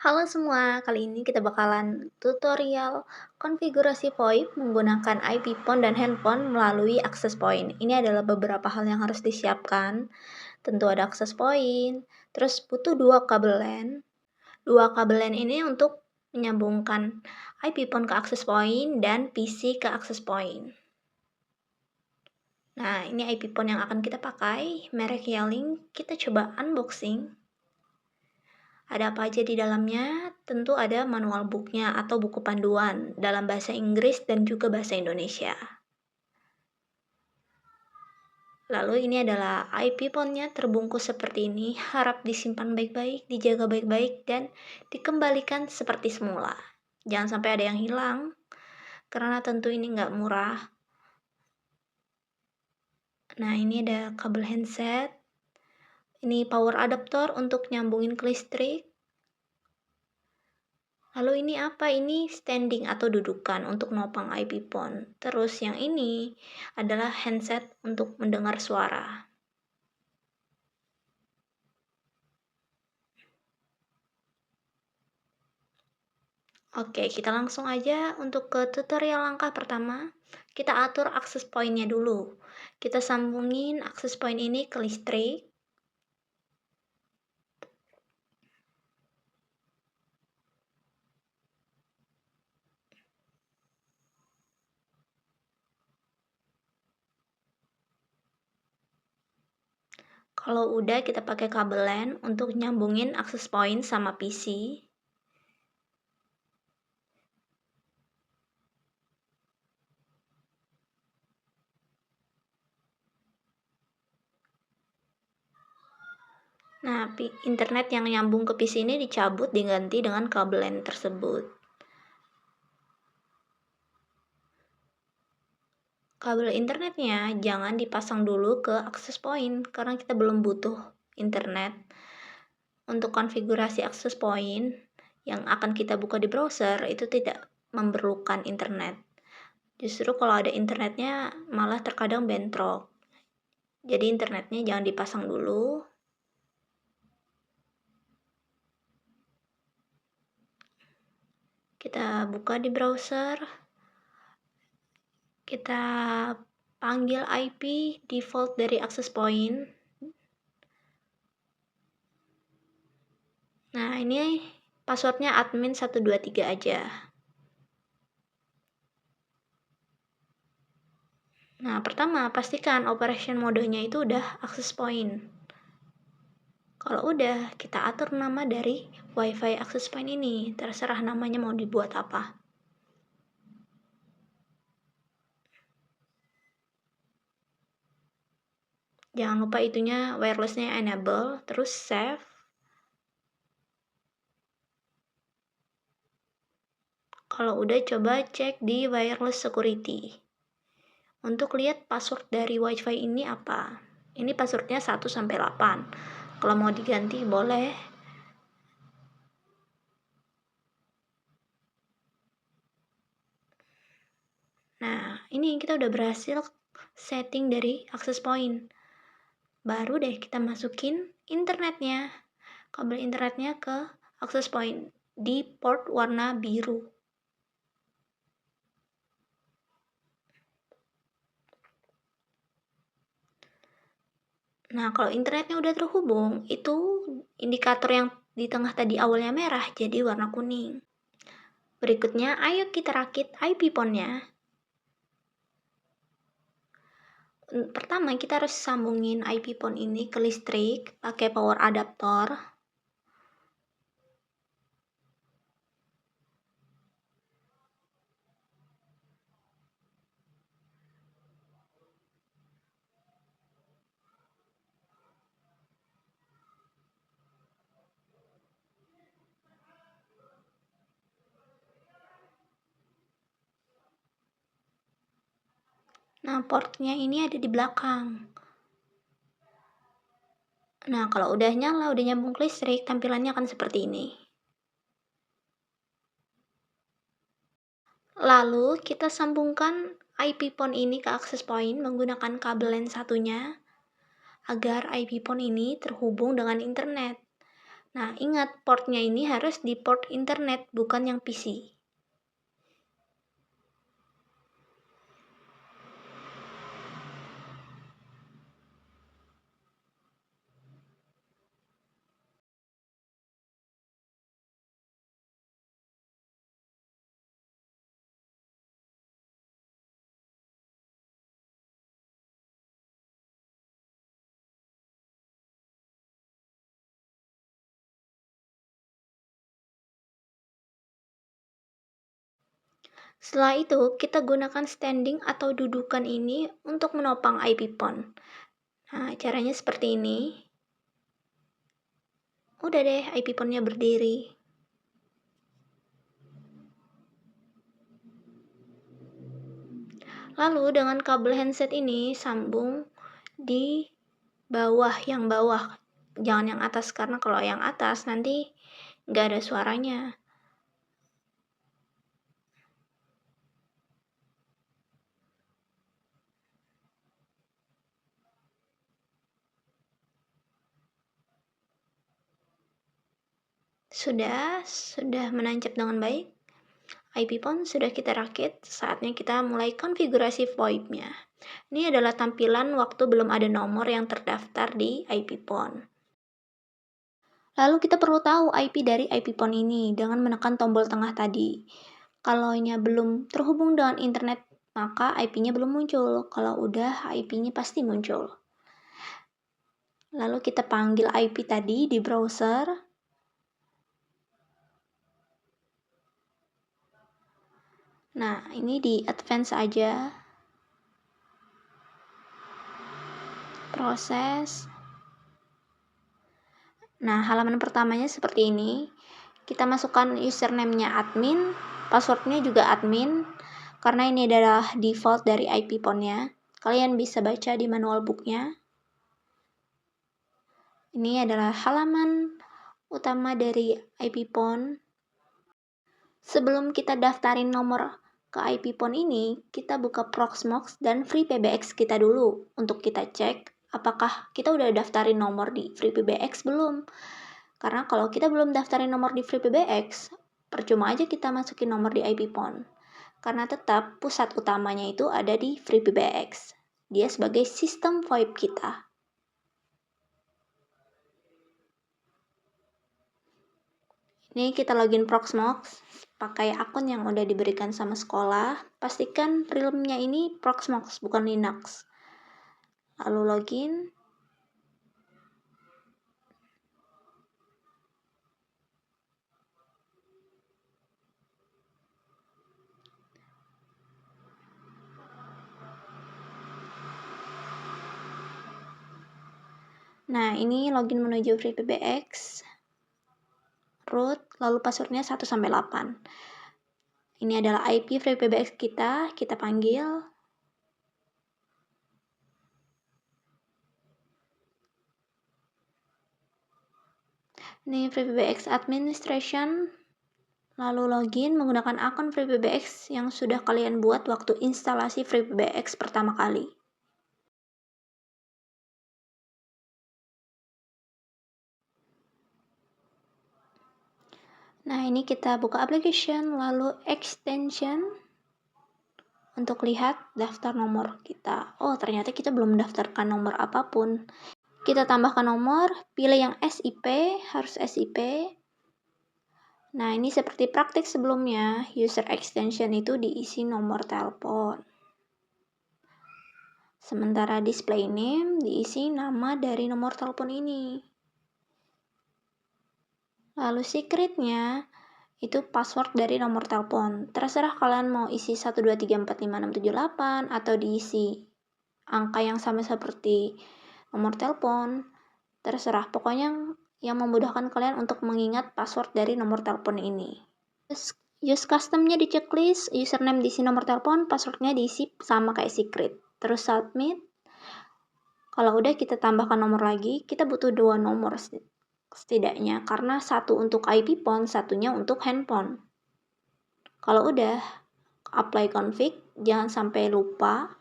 Halo semua, kali ini kita bakalan tutorial konfigurasi VoIP menggunakan IP phone dan handphone melalui access point. Ini adalah beberapa hal yang harus disiapkan. Tentu ada access point, terus butuh dua kabel LAN. Dua kabel LAN ini untuk menyambungkan IP phone ke access point dan PC ke access point. Nah, ini IP phone yang akan kita pakai, merek Yelling. Kita coba unboxing. Ada apa aja di dalamnya? Tentu ada manual booknya atau buku panduan dalam bahasa Inggris dan juga bahasa Indonesia. Lalu ini adalah IP phone-nya terbungkus seperti ini, harap disimpan baik-baik, dijaga baik-baik, dan dikembalikan seperti semula. Jangan sampai ada yang hilang, karena tentu ini nggak murah. Nah, ini ada kabel handset. Ini power adaptor untuk nyambungin ke listrik. Lalu ini apa? Ini standing atau dudukan untuk nopang IP phone. Terus yang ini adalah handset untuk mendengar suara. Oke, kita langsung aja untuk ke tutorial langkah pertama. Kita atur akses point-nya dulu. Kita sambungin akses point ini ke listrik. Kalau udah, kita pakai kabel LAN untuk nyambungin akses point sama PC. Nah, internet yang nyambung ke PC ini dicabut diganti dengan kabel LAN tersebut. Kabel internetnya jangan dipasang dulu ke access point karena kita belum butuh internet. Untuk konfigurasi access point yang akan kita buka di browser itu tidak memerlukan internet. Justru kalau ada internetnya malah terkadang bentrok. Jadi internetnya jangan dipasang dulu. Kita buka di browser. Kita panggil IP default dari access point. Nah, ini passwordnya admin 123 aja. Nah, pertama pastikan operation modenya itu udah access point. Kalau udah, kita atur nama dari WiFi access point ini. Terserah namanya mau dibuat apa. Jangan lupa itunya wirelessnya enable, terus save. Kalau udah, coba cek di wireless security. Untuk lihat password dari WiFi ini apa. Ini passwordnya 1-8. Kalau mau diganti boleh. Nah, ini kita udah berhasil setting dari access point. Baru deh kita masukin internetnya. Kabel internetnya ke access point di port warna biru. Nah, kalau internetnya udah terhubung, itu indikator yang di tengah tadi awalnya merah jadi warna kuning. Berikutnya, ayo kita rakit IP phone-nya. Pertama, kita harus sambungin IP phone ini ke listrik pakai power adaptor. Nah, portnya ini ada di belakang. Nah, kalau udah nyala, udah nyambung ke listrik, tampilannya akan seperti ini. Lalu, kita sambungkan IP phone ini ke access point menggunakan kabel LAN satunya agar IP phone ini terhubung dengan internet. Nah, ingat portnya ini harus di port internet, bukan yang PC. Setelah itu, kita gunakan standing atau dudukan ini untuk menopang IP pon. Nah, caranya seperti ini. Udah deh, IP pon-nya berdiri. Lalu dengan kabel handset ini sambung di yang bawah. Jangan yang atas, karena kalau yang atas nanti nggak ada suaranya. Sudah menancap dengan baik. IP pon sudah kita rakit, saatnya kita mulai konfigurasi VoIP-nya. Ini adalah tampilan waktu belum ada nomor yang terdaftar di IP pon. Lalu kita perlu tahu IP dari IP pon ini dengan menekan tombol tengah tadi. Kalau nya belum terhubung dengan internet, maka IP-nya belum muncul. Kalau udah, IP-nya pasti muncul. Lalu kita panggil IP tadi di browser. Nah, ini di advance aja. Proses. Nah, halaman pertamanya seperti ini. Kita masukkan username-nya admin, password-nya juga admin, karena ini adalah default dari IP pon-nya. Kalian bisa baca di manual book-nya. Ini adalah halaman utama dari IP pon. Sebelum kita daftarin nomor ke IP pon ini, kita buka Proxmox dan FreePBX kita dulu untuk kita cek apakah kita udah daftarin nomor di FreePBX belum. Karena kalau kita belum daftarin nomor di FreePBX, percuma aja kita masukin nomor di IP pon. Karena tetap pusat utamanya itu ada di FreePBX. Dia sebagai sistem VoIP kita. Ini kita login Proxmox, pakai akun yang udah diberikan sama sekolah. Pastikan realm-nya ini Proxmox, bukan Linux. Lalu login. Nah, ini login menuju FreePBX. Root, lalu passwordnya 1-8. Ini adalah IP FreePBX kita panggil. Ini FreePBX Administration, lalu login menggunakan akun FreePBX yang sudah kalian buat waktu instalasi FreePBX pertama kali. Nah, ini kita buka application, lalu extension untuk lihat daftar nomor kita. Oh, ternyata kita belum mendaftarkan nomor apapun. Kita tambahkan nomor, pilih yang SIP, harus SIP. Nah, ini seperti praktik sebelumnya, user extension itu diisi nomor telepon. Sementara display name diisi nama dari nomor telepon ini. Lalu secretnya itu password dari nomor telepon. Terserah kalian mau isi 1234567 atau diisi angka yang sama seperti nomor telepon. Terserah, pokoknya yang memudahkan kalian untuk mengingat password dari nomor telepon ini. Use custom-nya di checklist, username diisi nomor telepon, passwordnya diisi sama kayak secret. Terus submit. Kalau udah kita tambahkan nomor lagi, kita butuh 2 nomor setidaknya, karena satu untuk IP pon, satunya untuk handphone. Kalau udah, apply config, jangan sampai lupa.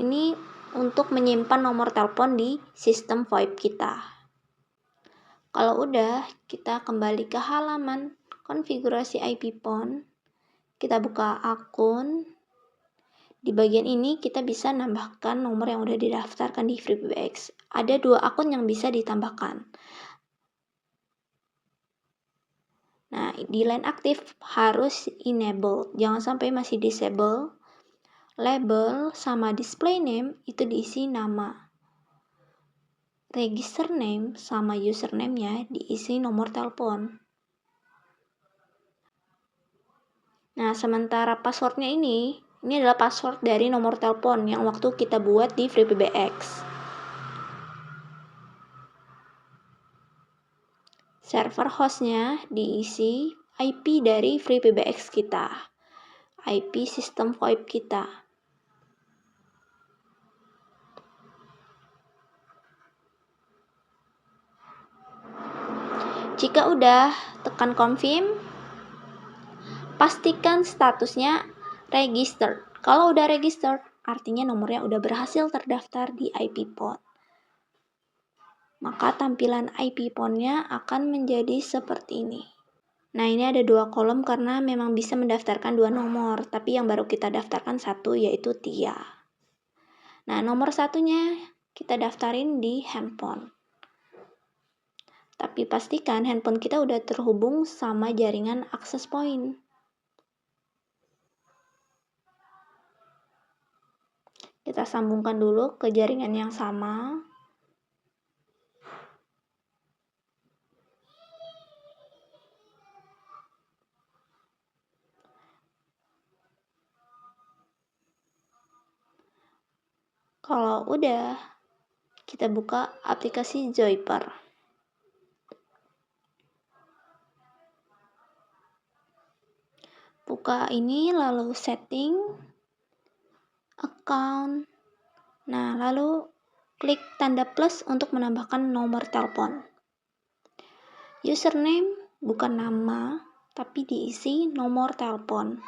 Ini untuk menyimpan nomor telepon di sistem VoIP kita. Kalau udah, kita kembali ke halaman konfigurasi IP PON. Kita buka akun. Di bagian ini kita bisa nambahkan nomor yang udah didaftarkan di FreePBX. Ada 2 akun yang bisa ditambahkan. Nah, di line aktif harus enable, jangan sampai masih disable. Label sama display name itu diisi nama. Register name sama username-nya diisi nomor telepon. Nah, sementara passwordnya ini adalah password dari nomor telepon yang waktu kita buat di FreePBX. Server hostnya diisi IP dari FreePBX kita, IP sistem VoIP kita. Jika udah, tekan confirm. Pastikan statusnya registered. Kalau udah registered, artinya nomornya udah berhasil terdaftar di IP PON. Maka tampilan IP PON-nya akan menjadi seperti ini. Nah, ini ada 2 kolom karena memang bisa mendaftarkan 2 nomor, tapi yang baru kita daftarkan 1 yaitu Tia. Nah, nomor 1-nya kita daftarin di handphone. Tapi pastikan handphone kita udah terhubung sama jaringan access point. Kita sambungkan dulu ke jaringan yang sama. Kalau udah, kita buka aplikasi Joyper. Buka ini, lalu setting, account. Nah, lalu klik tanda plus untuk menambahkan nomor telepon. Username bukan nama, tapi diisi nomor telepon.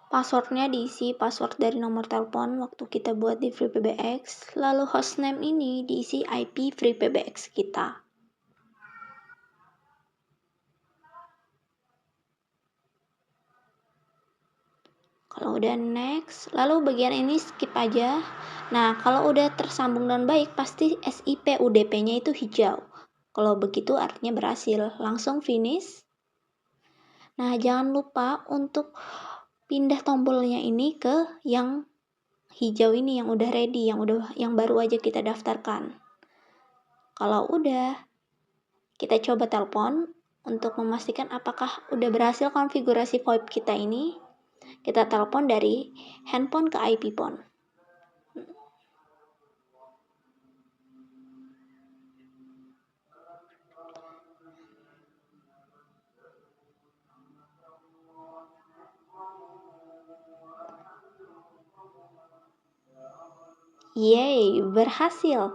Passwordnya diisi password dari nomor telepon waktu kita buat di FreePBX, lalu hostname ini diisi IP FreePBX kita. Kalau udah next, lalu bagian ini skip aja. Nah, kalau udah tersambung dan baik, pasti SIP UDP-nya itu hijau. Kalau begitu artinya berhasil. Langsung finish. Nah, jangan lupa untuk pindah tombolnya ini ke yang hijau ini, yang udah ready, yang baru aja kita daftarkan. Kalau udah, kita coba telepon untuk memastikan apakah udah berhasil konfigurasi VoIP kita ini. Kita telepon dari handphone ke IP PON. Yeay, berhasil.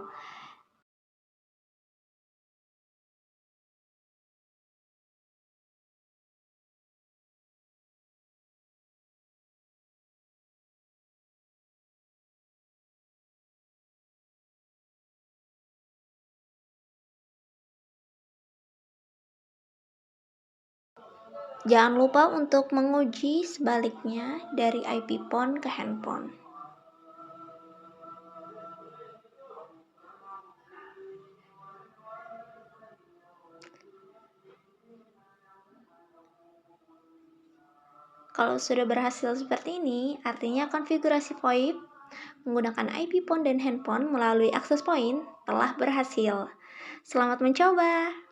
Jangan lupa untuk menguji sebaliknya dari IP PON ke handphone. Kalau sudah berhasil seperti ini, artinya konfigurasi VoIP menggunakan IP PON dan handphone melalui access point telah berhasil. Selamat mencoba!